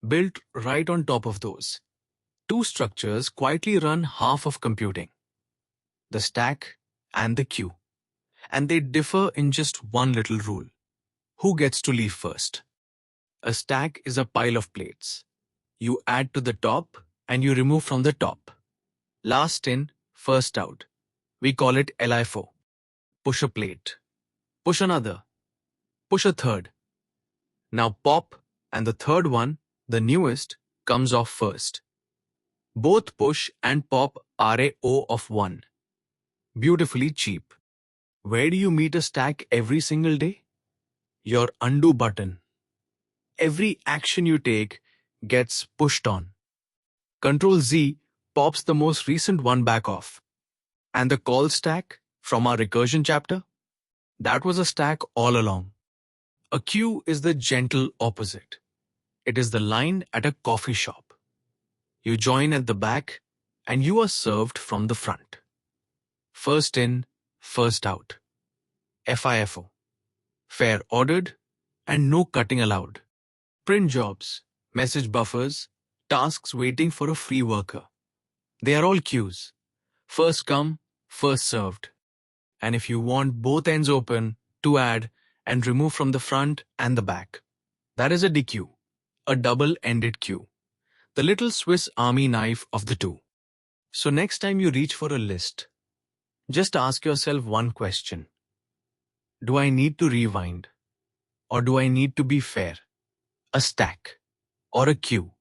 built right on top of those. Two structures quietly run half of computing, the stack and the queue. And they differ in just one little rule. Who gets to leave first? A stack is a pile of plates. You add to the top and you remove from the top. Last in, first out. We call it LIFO. Push a plate. Push another. Push a third. Now pop, and the third one, the newest, comes off first. Both push and pop are a O of 1. Beautifully cheap. Where do you meet a stack every single day? Your undo button. Every action you take gets pushed on. Control Z pops the most recent one back off. And the call stack from our recursion chapter? That was a stack all along. A queue is the gentle opposite. It is the line at a coffee shop. You join at the back and you are served from the front. First in, first out. FIFO. Fair ordered and no cutting allowed. Print jobs, message buffers, tasks waiting for a free worker. They are all queues. First come, first served. And if you want both ends open, to add and remove from the front and the back. That is a DQ, a double-ended queue. The little Swiss Army knife of the two. So next time you reach for a list, just ask yourself one question. Do I need to rewind? Or do I need to be fair? A stack or a queue?